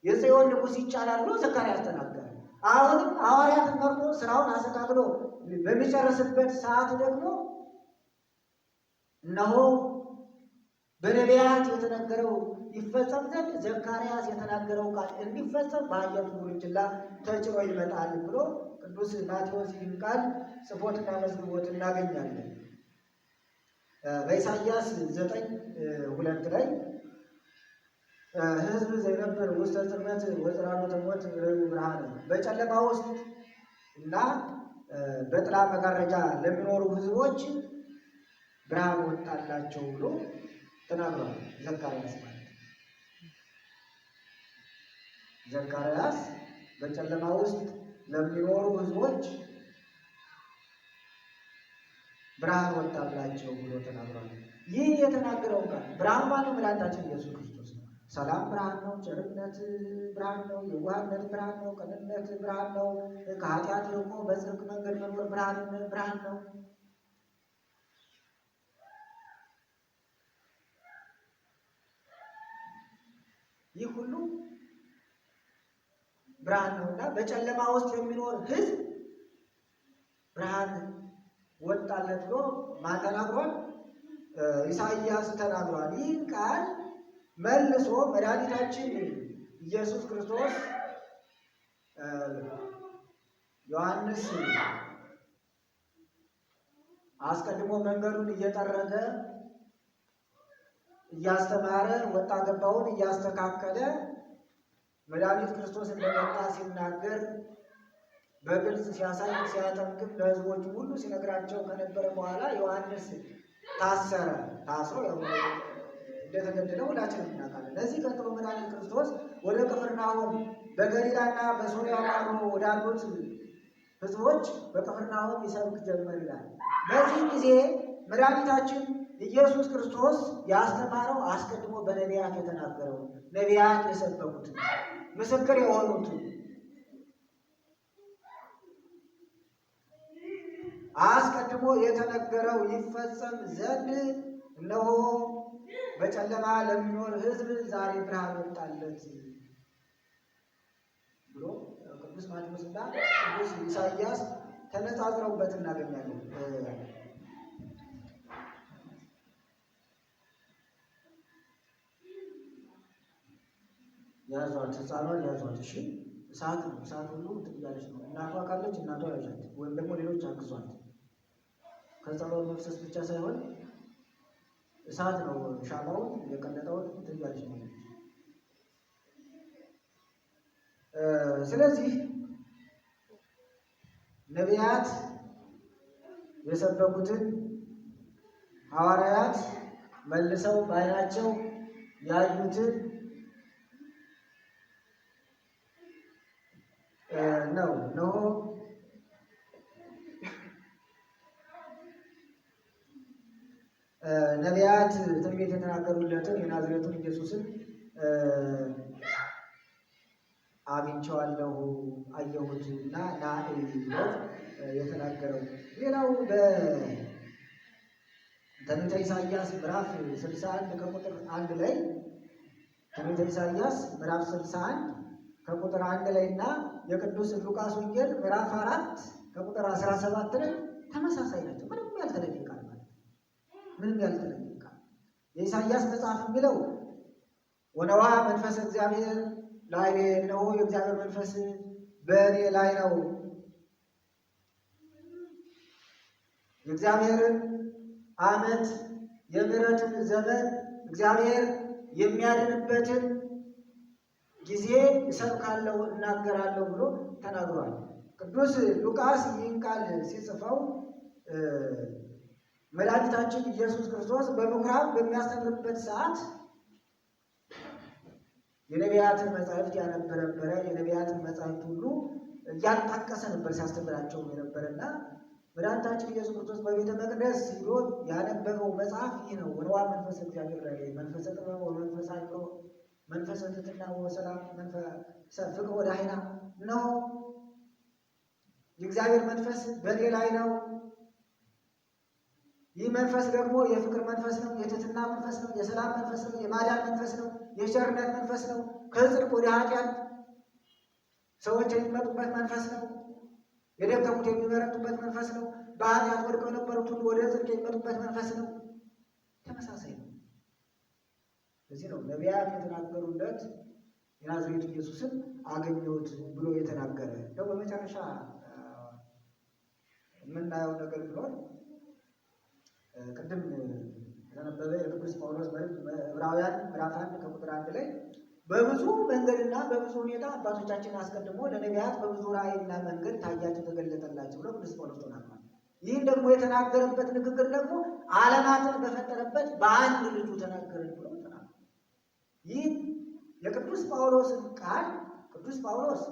የጽዮን ንጉሥ ይጫናል ብሎ ዘካርያስ ተናገረ። አሁንም ሐዋርያትን መርጦ ስራውን አስተካክሎ በሚጨርስበት ሰዓት ደግሞ እነሆ በነቢያት የተነገረው ይፈጸም ዘንድ ዘካርያስ የተናገረው ቃል እንዲፈጸም በአህያይቱ ውርንጭላ ተጭኖ ይመጣል ብሎ ቅዱስ ማቴዎስ ይህን ቃል ጽፎትና መዝግቦት እናገኛለን። በኢሳይያስ 9:2 ላይ ሕዝብ ዘይነብር ውስተ ጽልመት ወጽራሮተ ሞት ብርሃነ፣ በጨለማ ውስጥ እና በጥላ መጋረጃ ለሚኖሩ ሕዝቦች ብርሃን ወጣላቸው ብሎ ተናግሯል ዘካርያስ ማለት። ዘካርያስ በጨለማ ውስጥ ለሚኖሩ ሕዝቦች ብርሃን ወጣላቸው ብሎ ተናግሯል። ይህ የተናገረው ቃል ብርሃን ማለት መድኃኒታችን ኢየሱስ ክርስቶስ ነው። ሰላም ብርሃን ነው። ቸርነት ብርሃን ነው። የዋህነት ብርሃን ነው። ቅንነት ብርሃን ነው። ከኃጢአት ደግሞ በጽድቅ መንገድ መኖር ብርሃን ነው። ይህ ሁሉ ብርሃን ነውና በጨለማ ውስጥ የሚኖር ሕዝብ ብርሃን ወጣለት ብሎ ማን ተናግሯል? ኢሳይያስ ተናግሯል። ይህን ቃል መልሶ መድኃኒታችን ኢየሱስ ክርስቶስ ዮሐንስ አስቀድሞ መንገዱን እየጠረገ እያስተማረ ወጣ ገባውን እያስተካከለ መድኃኒት ክርስቶስ እንደመጣ ሲናገር በግልጽ ሲያሳይ ሲያጠምቅም ለሕዝቦቹ ሁሉ ሲነግራቸው ከነበረ በኋላ ዮሐንስ ታሰረ። ታስሮ እንደተገደለ ሁላችንም እናውቃለን። ለዚህ ቀጥሎ መድኃኒት ክርስቶስ ወደ ቅፍርናሆም በገሊላና በሶርያ ወዳሉት ሕዝቦች በቅፍርናሆም ይሰብክ ጀመር ይላል። በዚህ ጊዜ መድኃኒታችን ኢየሱስ ክርስቶስ ያስተማረው አስቀድሞ በነቢያት የተናገረው ነቢያት የሰበኩት ምስክር የሆኑት አስቀድሞ የተነገረው ይፈጸም ዘንድ እነሆ በጨለማ ለሚኖር ሕዝብ ዛሬ ብርሃን ወጣለት ብሎ ቅዱስ ማቴዎስና ቅዱስ ኢሳይያስ ተነጻጽረውበት እናገኛለን። ያዟት፣ ሕፃኗን ያዟት። እሺ እሳት ነው። እሳት ሁሉ ትያለች ነው። እናቷ ካለች እናቷ ያዣት፣ ወይም ደግሞ ሌሎች አግዟት። ከጸሎት መፍሰስ ብቻ ሳይሆን እሳት ነው። ሻማውን የቀለጠውን ትያለች ነው። ስለዚህ ነቢያት የሰበኩትን ሐዋርያት መልሰው በዓይናቸው ያዩትን ነው ነው ነቢያት ትንቢት የተናገሩለትን የናዝሬቱን ኢየሱስን አግኝቼዋለሁ አየሁት እና ና ብሎ የተናገረው። ሌላው በትንቢተ ኢሳይያስ ምዕራፍ 61 ከቁጥር 1 ላይ ትንቢተ ኢሳይያስ ምዕራፍ 61 ከቁጥር 1 ላይ እና የቅዱስ ሉቃስ ወንጌል ምዕራፍ 4 ከቁጥር 17 ላይ ተመሳሳይ ናቸው። ምንም ያልተለየ ቃል ማለት ምንም ያልተለየ ቃል። የኢሳይያስ መጽሐፍ የሚለው ወነዋ መንፈስ እግዚአብሔር ላዕሌ፣ እነሆ የእግዚአብሔር መንፈስ በእኔ ላይ ነው፣ የእግዚአብሔርን ዓመት የምሕረትን ዘመን እግዚአብሔር የሚያድንበትን ጊዜ እሰብካለሁ እናገራለሁ ብሎ ተናግሯል። ቅዱስ ሉቃስ ይህን ቃል ሲጽፈው መድኃኒታችን ኢየሱስ ክርስቶስ በምኩራብ በሚያስተምርበት ሰዓት የነቢያትን መጻሕፍት ያነበ ነበረ። የነቢያትን መጻሕፍት ሁሉ እያጣቀሰ ነበር ሲያስተምራቸው የነበረና መድኃኒታችን ኢየሱስ ክርስቶስ በቤተ መቅደስ ሄዶ ያነበበው መጽሐፍ ይህ ነው። ወነዋ መንፈስ እግዚአብሔር ላይ መንፈሰ ጥበብ ወመንፈሰ አእምሮ መንፈሰ ትሕትና ወሰላም መንፈሰ ፍቅር ወዳህና ነው። የእግዚአብሔር መንፈስ በእኔ ላይ ነው። ይህ መንፈስ ደግሞ የፍቅር መንፈስ ነው፣ የትሕትና መንፈስ ነው፣ የሰላም መንፈስ ነው፣ የማዳን መንፈስ ነው፣ የቸርነት መንፈስ ነው፣ ከጽድቅ ወደ ኃጢአት ሰዎች የሚመጡበት መንፈስ ነው፣ የደከሙት የሚበረቱበት መንፈስ ነው፣ በኃጢአት ወድቀው የነበሩት ሁሉ ወደ ጽድቅ የሚመጡበት መንፈስ ነው። ተመሳሳይ ነው። እዚህ ነው ነቢያት የተናገሩለት የናዝሬቱ ኢየሱስን አገኘሁት ብሎ የተናገረ ነው። በመጨረሻ የምናየው ነገር ቢሆን ቅድም የተነበበ የቅዱስ ጳውሎስ ዕብራውያን ምዕራፍ 1 ከቁጥር 1 ላይ በብዙ መንገድና በብዙ ሁኔታ አባቶቻችን አስቀድሞ ለነቢያት በብዙ ራእይና መንገድ ታያቸው ተገለጠላቸው ብሎ ቅዱስ ጳውሎስ ተናግሯል። ይህን ደግሞ የተናገረበት ንግግር ደግሞ ዓለማትን በፈጠረበት በአንድ ልጁ ተናገረ ብሎ ተናግሯል። ይህ የቅዱስ ጳውሎስን ቃል ቅዱስ ጳውሎስ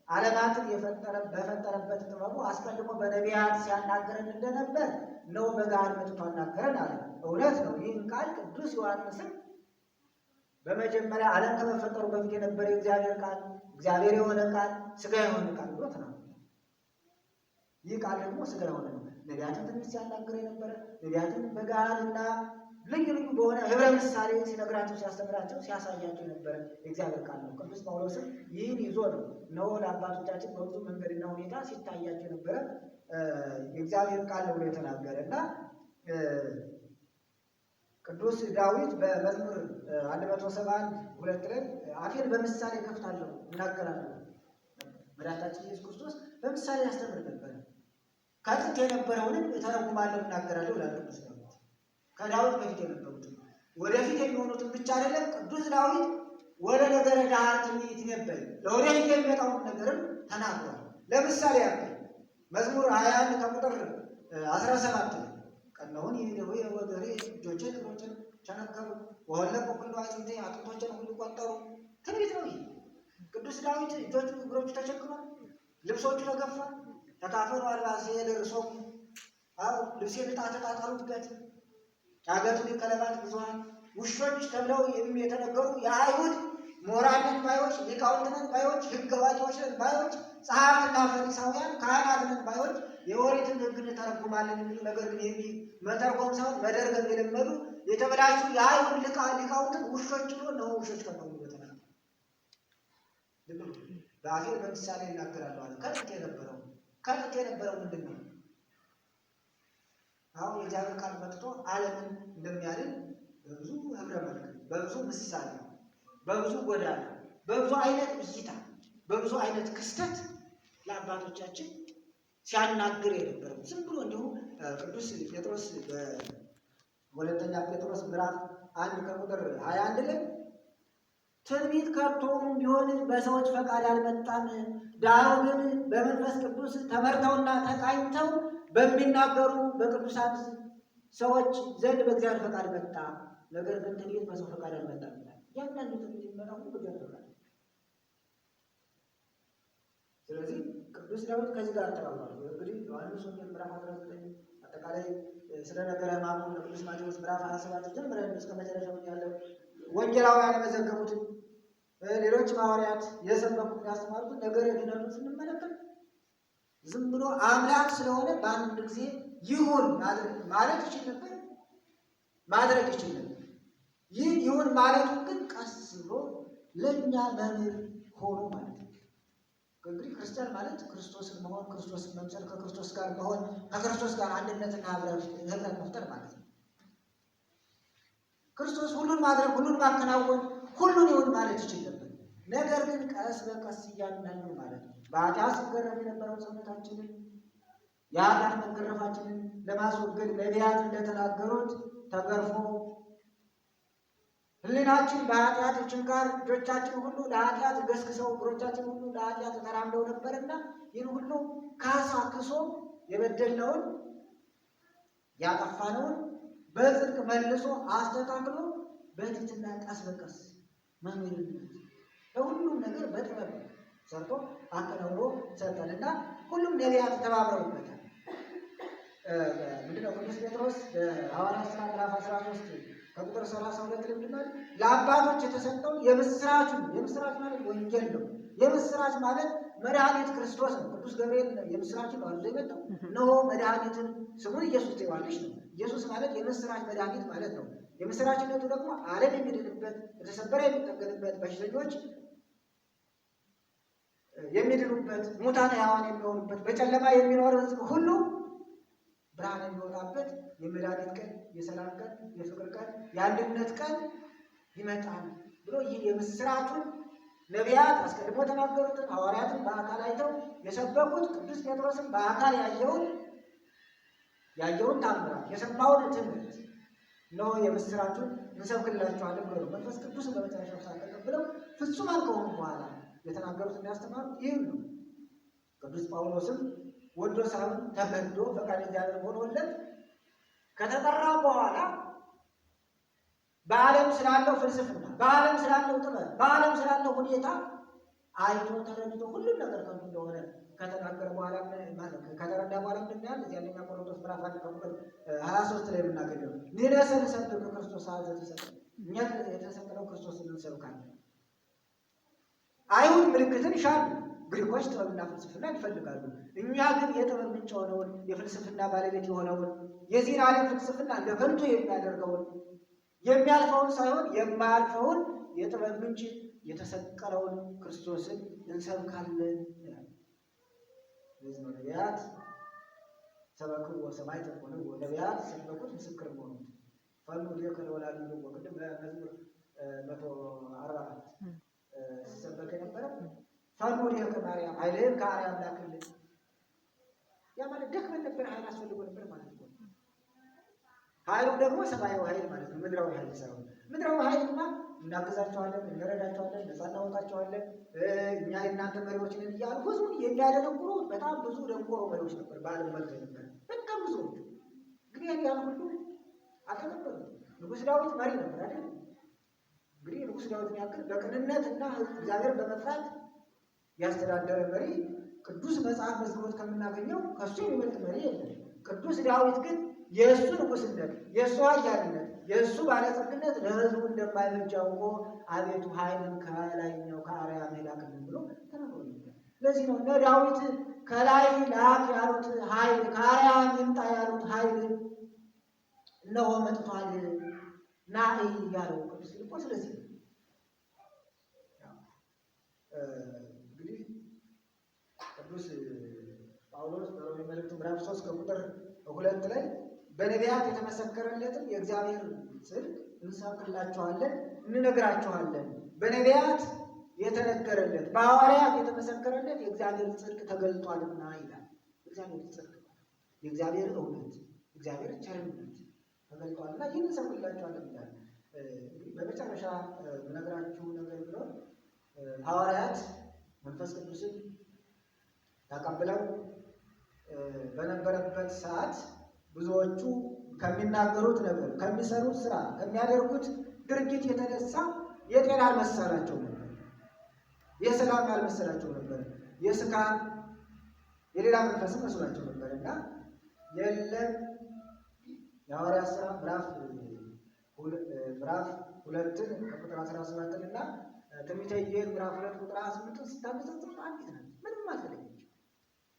ዓለማትን በፈጠረበት ጥበቡ አስቀድሞ በነቢያት ሲያናገረን እንደነበር ነው በገሃድ መጥቶ አናገረን አለ። እውነት ነው። ይህን ቃል ቅዱስ ዮሐንስም በመጀመሪያ ዓለም ከመፈጠሩ በፊት የነበረ የእግዚአብሔር ቃል፣ እግዚአብሔር የሆነ ቃል፣ ሥጋ የሆነ ቃል ብሎ ተናግሯል። ይህ ቃል ደግሞ ሥጋ የሆነ ነው። ነቢያትን ትንሽ ሲያናገር የነበረ ነቢያትን በገሃድና ልዩ ልዩ በሆነ ህብረ ምሳሌ ሲነግራቸው፣ ሲያስተምራቸው፣ ሲያሳያቸው የነበረ የእግዚአብሔር ቃል ነው። ቅዱስ ጳውሎስም ይህን ይዞ ነው ለአባቶቻችን በብዙ መንገድና ሁኔታ ሲታያቸው የነበረ የእግዚአብሔር ቃል ነው ብሎ የተናገረ እና ቅዱስ ዳዊት በመዝሙር 171:2 ላይ አፌን በምሳሌ ከፍታለሁ እናገራለሁ። መድኃኒታችን ኢየሱስ ክርስቶስ በምሳሌ ያስተምር ነበረ። ከጥንት የነበረውንም እተረጉማለሁ እናገራለሁ ይላል ቅዱስ ዳዊት። ከዳዊት በፊት የነበሩትን ወደፊት የሚሆኑትን ብቻ አይደለም። ቅዱስ ዳዊት ወደ ነገረ ዳህር ትንቢት ነበር፣ ለወደፊት የሚመጣውን ነገርም ተናግሯል። ለምሳሌ ያክል መዝሙር 21:17 ቀናውን ይሄው የወገሬ እጆቼን እግሮቼን ቸነከሩ ወለቁ ሁሉ አጥንቴ አጥንቶቼን ሁሉ ቆጠሩ። ትንቢት ነው። ቅዱስ ዳዊት እጆቹ እግሮቹ ተቸክሯል፣ ልብሶቹ ተገፏል። ተካፈሉ አልባሴ ለርሶም ልብሴን ዕጣ ተጣጣሉበት፣ ዳገቱን ቀለባት ብዙኃን ውሾች ተብለው የተነገሩ የአይሁድ ሞራልን ባዮች፣ ሊቃውንትን ባዮች፣ ሕግ አዋቂዎች ባዮች፣ ጸሐፍትና ፈሪሳውያን ካህናትን ባዮች የኦሪትን ሕግ እንተረጉማለን የሚሉ ነገር ግን መተርጎም ሳይሆን መደርገም የለመዱ የተበላሹ የአይሁድ ሊቃውንትን ውሾች ብሎ ነው ውሾች ከመሆኑ በተናገ በአፌ በምሳሌ ይናገራለሁ አለ። ከጥንት የነበረው ምንድን ነው? አሁን የእግዚአብሔር ቃል መጥቶ ዓለምን እንደሚያድን በብዙ ህብረ መልክ፣ በብዙ ምሳሌ፣ በብዙ ጎዳና፣ በብዙ አይነት እይታ፣ በብዙ አይነት ክስተት ለአባቶቻችን ሲያናግር የነበረው ዝም ብሎ እንዲሁ ቅዱስ ጴጥሮስ በሁለተኛ ጴጥሮስ ምዕራፍ 1:21 ላይ ትንቢት ከቶውም ቢሆን በሰዎች ፈቃድ አልመጣም፣ ዳሩ ግን በመንፈስ ቅዱስ ተመርተውና ተቃኝተው በሚናገሩ በቅዱሳት ሰዎች ዘንድ በእግዚአብሔር ፈቃድ መጣ። ነገር ግን ትንቢት በሰው ፈቃድ አልመጣም ይላል። እያንዳንዱ ትንቢት የሚመጣው በእግዚአብሔር ፈቃድ። ስለዚህ ቅዱስ ዳዊት ከዚህ ጋር ተባብሯል። እንግዲህ ዮሐንስ ወንጌል ምዕራፍ 19 አጠቃላይ ስለነገረ ሕማሙ ቅዱስ ማቴዎስ ምዕራፍ 27 ጀምረን እስከ መጨረሻው ያለው ወንጌላውያን የመዘገቡትን ሌሎች ሐዋርያት የሰበኩት ያስተማሩትን ነገር የድነቱን ስንመለከት ዝም ብሎ አምላክ ስለሆነ በአንድ ጊዜ ይሁን ማለት ይችል ነበር፣ ማድረግ ይችል ነበር። ይህ ይሁን ማለቱ ግን ቀስ ብሎ ለእኛ መምህር ሆኖ ማለት ነው። እንግዲህ ክርስቲያን ማለት ክርስቶስን መሆን፣ ክርስቶስን መምሰል፣ ከክርስቶስ ጋር መሆን፣ ከክርስቶስ ጋር አንድነትና ህብረት መፍጠር ማለት ነው። ክርስቶስ ሁሉን ማድረግ፣ ሁሉን ማከናወን፣ ሁሉን ይሁን ማለት ይችል ነበር። ነገር ግን ቀስ በቀስ እያንዳንዱ ማለት ነው በኃጢአት ሲገረፍ የነበረው ሰውነታችንን የኃጢአት መገረፋችንን ለማስወገድ ነቢያት እንደተናገሩት ተገርፎ ሕሊናችን በኃጢአት ችንካር እጆቻችን ሁሉ ለኃጢአት ገስግሰው እግሮቻችን ሁሉ ለኃጢአት ተራምደው ነበርና ይህን ሁሉ ካሳ ክሶ የበደልነውን ያጠፋነውን በጽድቅ መልሶ አስተካክሎ በትሕትና ቀስ በቀስ መምህርነት ለሁሉም ነገር በጥበብ ሰርቶ አቀናብሮ ሰጠንና ሁሉም ነቢያት ተባብረውበታል። ምንድነው ቅዱስ ጴጥሮስ በሐዋርያት ሥራ ምዕራፍ 13:32 ላይ ምንድነው ለአባቶች የተሰጠው የምስራች ማለት ወንጌል ነው። የምስራች ማለት መድኃኒት ክርስቶስ ነው። ቅዱስ ገብርኤል የምስራች ነው አለ የመጣው እነሆ መድኃኒትን ስሙን ኢየሱስ ትባለች ነው። ኢየሱስ ማለት የምስራች መድኃኒት ማለት ነው። የምስራችነቱ ደግሞ ዓለም የሚድንበት፣ የተሰበረ የሚጠገንበት፣ በሽተኞች የሚድኑበት፣ ሙታን ሕያዋን የሚሆኑበት፣ በጨለማ የሚኖር ሕዝብ ሁሉ ብርሃን የሚወጣበት የመድኃኒት ቀን፣ የሰላም ቀን፣ የፍቅር ቀን፣ የአንድነት ቀን ይመጣል ብሎ ይህ የምስራቹን ነቢያት አስቀድሞ ተናገሩትን ሐዋርያትን በአካል አይተው የሰበኩት ቅዱስ ጴጥሮስን በአካል ያየውን ታምራት የሰማውን ትምህርት ነው የምስራቹን እንሰብክላችኋለን ብሎ መንፈስ ቅዱስን በመጨረሻው ሰዓት ተቀብለው ፍጹማን ከሆኑ በኋላ የተናገሩት የሚያስተማሩት ይህም ነው። ቅዱስ ጳውሎስም ወዶ ሳይሆን ተገዶ ፈቃደ እግዚአብሔር ሆኖለት ከተጠራ በኋላ በዓለም ስላለው ፍልስፍና፣ በዓለም ስላለው ጥበብ፣ በዓለም ስላለው ሁኔታ አይቶ ተረድቶ ሁሉም ነገር ከንቱ እንደሆነ ከተናገረ በኋላ ከተረዳ በኋላ ምንድነው እዚህ አንደኛ ቆሮንቶስ ምዕራፍ 1 ቁጥር 23 ላይ የምናገኘው ንሕነሰ ንሰብክ ክርስቶስ ዘተሰቀለ፣ እኛ የተሰቀለው ክርስቶስን እንሰብካለን። አይሁድ ምልክትን ይሻሉ፣ ግሪኮች ጥበብና ፍልስፍና ይፈልጋሉ። እኛ ግን የጥበብ ምንጭ የሆነውን የፍልስፍና ባለቤት የሆነውን የዚህን ዓለም ፍልስፍና እንደ ከንቱ የሚያደርገውን የሚያልፈውን ሳይሆን የማያልፈውን የጥበብ ምንጭ የተሰቀለውን ክርስቶስን እንሰብካለን። ለዚህ ነው ነቢያት ሰበክዎ ወሰማዕት ሆነው ነቢያት ሰበኩት ምስክር ሆኑት። ፈኑ ዲከ ለወላዲቱ ወቅድም በመዝሙር 144 ሲሰበክ የነበረ ፈኑ ዲከ ማርያም ኃይልህን ከአርያም ላክልን። ያ ማለት ደክመን ነበር፣ ኃይል አስፈልጎ ነበር ማለት ነው። ኃይሉ ደግሞ ሰማያዊ ኃይል ማለት ነው፣ ምድራዊ ኃይል ሳይሆን። ምድራዊ ኃይልማ እናግዛቸዋለን፣ እንረዳቸዋለን፣ ነፃ እናወጣቸዋለን፣ እኛ የእናንተ መሪዎች ነን እያሉ ህዝቡን የሚያደነቁሩ በጣም ብዙ ደንቆሮ መሪዎች ነበር በዓለም መልክ ነበር፣ በጣም ብዙዎች። ግን ያን ሁሉ አልተቀበሉም። ንጉሥ ዳዊት መሪ ነበር አይደል? እንግዲህ ንጉሥ ዳዊት ያክል በቅንነት እና እግዚአብሔር በመፍራት ያስተዳደረ መሪ ቅዱስ መጽሐፍ መዝግቦት ከምናገኘው ከሱ የሚበልጥ መሪ የለም። ቅዱስ ዳዊት ግን የእሱ ንጉሥነት፣ የእሱ ኃያልነት፣ የእሱ ባለጸግነት ለህዝቡ እንደማይበጅ አውቆ አቤቱ ኃይልን ከላይኛው ከአርያም ላክልን ብሎ ተናግሮ ነበር። ለዚህ ነው እነ ዳዊት ከላይ ላክ ያሉት ኃይል ከአርያም ይምጣ ያሉት ኃይል እነሆ መጥቷል ና ያለው ቅዱስ ፊልጶስ። ስለዚህ እንግዲህ ቅዱስ ጳውሎስ በሮሜ መልእክቱ ምዕራፍ 3 ከቁጥር 2 ላይ በነቢያት የተመሰከረለትን የእግዚአብሔር ጽድቅ እንሰብክላችኋለን፣ እንነግራችኋለን። በነቢያት የተነገረለት በሐዋርያት የተመሰከረለት የእግዚአብሔር ጽድቅ ተገልጧልና ይላል። እግዚአብሔር ጽድቅ የእግዚአብሔር እውነት የእግዚአብሔር ቸርነት ተገልጧልና ይህን እንሰብክላችኋለን ይላል። በመጨረሻ የምነግራችሁ ነገር ቢኖር ሐዋርያት መንፈስ ቅዱስን ተቀብለው በነበረበት ሰዓት ብዙዎቹ ከሚናገሩት ነገር፣ ከሚሰሩት ስራ፣ ከሚያደርጉት ድርጊት የተነሳ የጤና አልመሰላቸው ነበር፣ የሰላም አልመሰላቸው ነበር፣ የስካር የሌላ መንፈስም መስሏቸው ነበር እና የለም የሐዋርያት ሥራ ምዕራፍ 2 ከቁጥር 17 እና ትንቢተ ኢዩኤል ምዕራፍ 2 ቁጥር 28 ስታነጻጽሩ አንዲት ናት። ምንም አልተለየችም።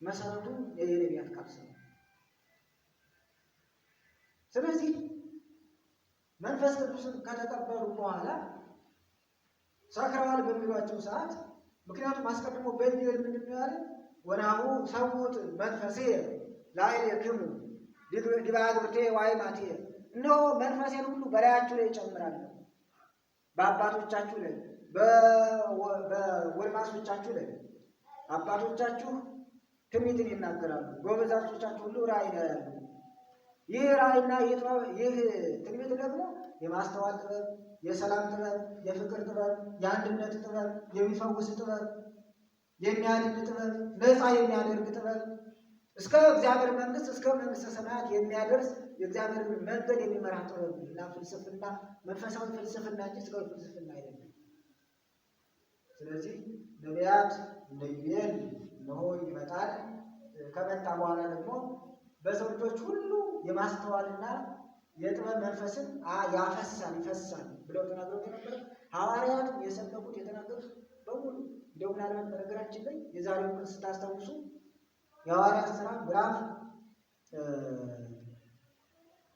መሰረቱ የነቢያት ቃል ነው። ስለዚህ መንፈስ ቅዱስን ከተቀበሉ በኋላ ሰክረዋል በሚሏቸው ሰዓት፣ ምክንያቱም አስቀድሞ በኢዩኤል ምንድን ነው ያለ? ወናሁ ሰውት መንፈሴ ላዕሌክሙ ዲበ አግብርቴ ወአይማትየ፣ እነሆ መንፈሴን ሁሉ በላያችሁ ላይ እጨምራለሁ፣ በአባቶቻችሁ ላይ በጎልማሶቻችሁ ላይ። አባቶቻችሁ ትንቢትን ይናገራሉ፣ ጎበዛዝቶቻችሁ ሁሉ ራእይን ያያሉ። ይህ ራእይና ይህ ትንቢት ደግሞ የማስተዋል ጥበብ፣ የሰላም ጥበብ፣ የፍቅር ጥበብ፣ የአንድነት ጥበብ፣ የሚፈውስ ጥበብ፣ የሚያድን ጥበብ፣ ነፃ የሚያደርግ ጥበብ፣ እስከ እግዚአብሔር መንግስት እስከ መንግስተ ሰማያት የሚያደርስ የእግዚአብሔር መንገድ የሚመራ ጥበብ እና ፍልስፍና፣ መንፈሳዊ ፍልስፍና እንጂ ስጋዊ ፍልስፍና አይደለም። ስለዚህ ነቢያት እንደ ኢዩኤል እነሆ ይመጣል፣ ከመጣ በኋላ ደግሞ በሰው ልጆች ሁሉ የማስተዋልና የጥበብ መንፈስን ያፈሳል ይፈሳል ብለው ተናግረው ነበር። ሐዋርያት የሰበኩት የተናገሩት በሙሉ እንደው ምናልባት በነገራችን ላይ የዛሬውን ቀን ስታስታውሱ የሐዋርያት ሥራ ምዕራፍ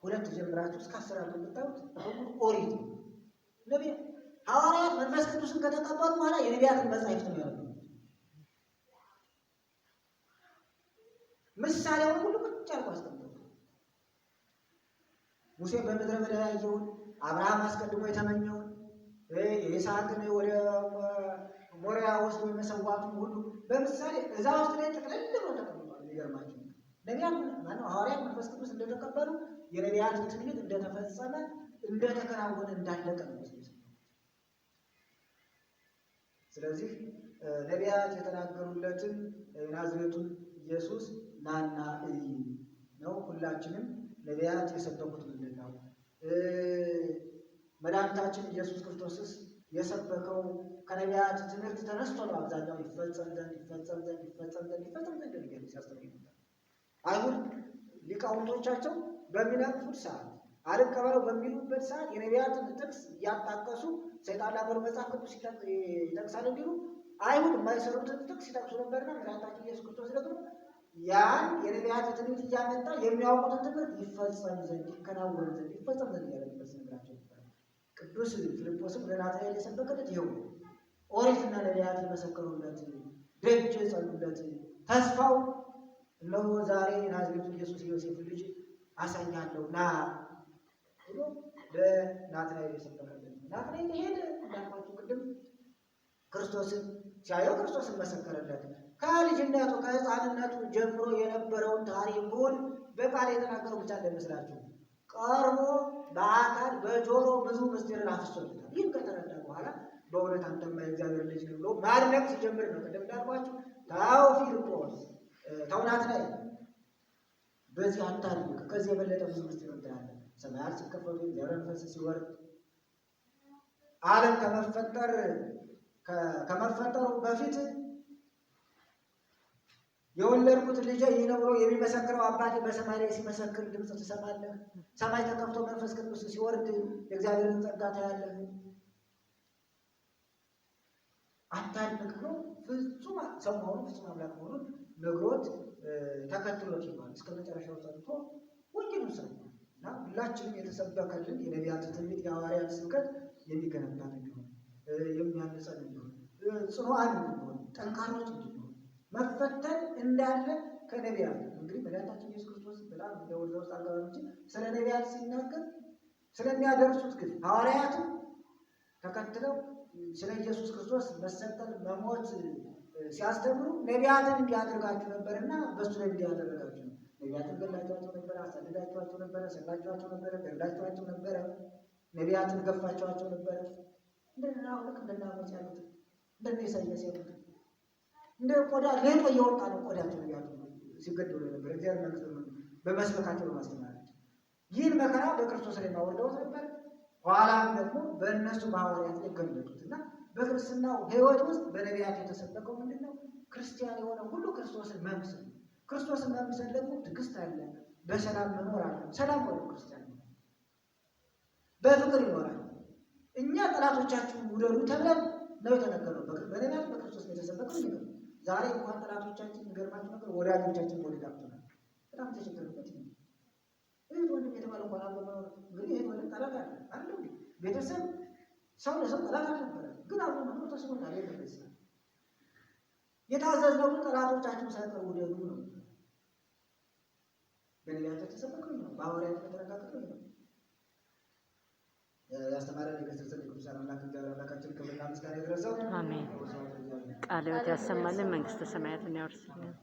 2 ጀምራችሁ እስከ 10 ያለው የምታዩት በሙሉ ኦሪት ነው። ነቢያት ሐዋርያት መንፈስ ቅዱስን ከተቀበሉ በኋላ የነቢያትን መጻሕፍት ነው ያሉት። ምሳሌውን ሁሉ ቁጭ አድርጎ አስቀምጠው ሙሴ በምድረ በዳ ያየውን፣ አብርሃም አስቀድሞ የተመኘውን፣ የይስሐቅን ወደ ሞሪያ ወስዶ የመሰዋቱን ሁሉ በምሳሌ እዛ ውስጥ ላይ ጥቅልል ብሎ ተቀምጧል። የሚገርማቸው ነቢያት ማነው ሐዋርያት መንፈስ ቅዱስ እንደተቀበሉ የነቢያት ትንቢት እንደተፈጸመ እንደተከናወነ እንዳለቀ ነው። ስለዚህ ነቢያት የተናገሩለትን ናዝሬቱን ኢየሱስ ናና እይ ነው። ሁላችንም ነቢያት የሰበኩት ምንድን ነው? መድኃኒታችን ኢየሱስ ክርስቶስስ የሰበከው ከነቢያት ትምህርት ተነስቶ ነው። አብዛኛው ይፈጸም ዘንድ ሲያስተምሩ ነበር። አይሁድ ሊቃውንቶቻቸው በሚነቅፉት ሰዓት አልቀበለው በሚሉበት ሰዓት የነቢያትን ጥቅስ እያጣቀሱ ሰይጣን ላበሩ መጽሐፍ ቅዱስ ይጠቅሳል እንዲሉ አይሁድ የማይሰሩትን ጥቅስ ይጠቅሱ ነበርና መድኃኒታችን ኢየሱስ ክርስቶስ ደግሞ ያን የነቢያት ትምህርት እያመጣ የሚያውቁትን ትምህርት ይፈጸም ዘንድ ይከናወን ዘንድ ይፈጸም ዘንድ ያለበት ነግራቸው ነበር። ቅዱስ ፊልጶስም ለናትናኤል የሰበከለት ይኸው ኦሪትና ነቢያት የመሰከሩለት ደጅ የጸኑለት ተስፋው እነሆ ዛሬ ናዝሬቱ ኢየሱስ የዮሴፍ ልጅ አሳያለሁ ና ብሎ ለናትናኤል የሰበከለት። ናትናኤል ሄደ እንዳልኳችሁ ቅድም ክርስቶስን ሲያየው ክርስቶስን መሰከረለት። ከልጅነቱ ከሕፃንነቱ ጀምሮ የነበረውን ታሪኩን በቃል የተናገረው ብቻ እንዳይመስላችሁ ቀርቦ በአካል በጆሮ ብዙ ምስጢርን አፍሶለታል። ይህም ከተረዳ በኋላ በእውነት አንተማ የእግዚአብሔር ልጅ ብሎ ማድነቅ ሲጀምር ነው። ቅድም እንዳልኳችሁ ተው ፊልጶስ ተው ናትናኤል በዚህ አታድንቅ፣ ከዚህ የበለጠ ብዙ ምስጢር እንዳለ ሰማያት ሲከፈቱ የእግዚአብሔር መንፈስ ሲወርድ ዓለም ከመፈጠሩ በፊት የወለድኩት ልጄ ይህ ነው ብሎ የሚመሰክረው አባቴ በሰማይ ላይ ሲመሰክር ድምፅ ትሰማለህ። ሰማይ ተከፍቶ መንፈስ ቅዱስ ሲወርድ የእግዚአብሔርን ጸጋ ታያለህ። አታድንቅ ብሎ ፍጹም ሰው መሆኑ ፍጹም አምላክ መሆኑን ነግሮት ተከትሎት ይባል እስከ መጨረሻው ጸንቶ ወንጌሉን ሰብኳል። እና ሁላችንም የተሰበከልን የነቢያት ትንቢት የሐዋርያት ስብከት የሚገነባን እንዲሆን የሚያንጸን እንዲሆን ጽኑዓን እንዲሆን ጠንካሮች እንዲሆን መፈተን እንዳለ ከነቢያት እንግዲህ መድኃኒታችን ኢየሱስ ክርስቶስ በጣም ወደ ውስጥ አልገባም እንጂ ስለ ነቢያት ሲናገር ስለሚያደርሱት ግን ሐዋርያትም ተከትለው ስለ ኢየሱስ ክርስቶስ መሰቀል መሞት ሲያስተምሩ ነቢያትን እንዲያደርጋችሁ ነበርና በሱ ላይ እንዲያደርጋችሁ ነው። ነቢያትን ገላችኋቸው ነበር፣ አሳድዳችኋቸው ነበረ፣ ሰላችኋቸው ነበረ፣ ገድላችኋቸው ነበረ፣ ነቢያትን ገፋችኋቸው ነበረ። እንደና አሁን እንደና አሞጽ ያሉት እንደነ ኢሳይያስ ያሉት እንደ ቆዳ ሌጦ እየወጣ ነው ቆዳቸው ነቢያቱ ሲገደሉ ነበር። እግዚአብሔር መንግስት በመስበካቸው በማስተማራቸው ይህን መከራ በክርስቶስ ላይ ማወርደው ነበር። ኋላም ደግሞ በእነሱ በሐዋርያት ላይ ገለጡት እና በክርስትናው ሕይወት ውስጥ በነቢያት የተሰበከው ምንድን ነው? ክርስቲያን የሆነ ሁሉ ክርስቶስን መምሰል። ክርስቶስን መምሰል ደግሞ ትዕግስት አለ፣ በሰላም መኖር አለ። ሰላም ወደ ክርስቲያን በፍቅር ይኖራል። እኛ ጠላቶቻችሁን ውደዱ ተብለን ነው የተነገረው። በነቢያት በክርስቶስ የተሰበከው ይሄ ነው። ዛሬ እንኳን ጠላቶቻችን የሚገርማችሁ ነገር ወዳጆቻችን ወደዳችሁናል። በጣም ተቸገሩበት ነው። ይህ ወንድም የተባለ እንኳን አብሮ መኖር እንግዲህ ይህ ወንድም ጠላት አለ አለ ቤተሰብ ሰው ለሰው ጠላት አልነበረ፣ ግን አብሮ መኖር ተስኖታል። የለበሳ የታዘዝነው ግን ጠላቶቻችን ሳይቀር ውደዱ ነው። በነቢያት የተሰበከው ነው። በሐዋርያት የተረጋገጠው ነው። ያስተማረን የገሰጸን የቅዱሳን አምላክ እግዚአብሔር አምላካችን ክብርና ምስጋና ይድረሰው። አሜን። ቃለ ሕይወት ያሰማልን፣ መንግስተ ሰማያትን ያወርስልን።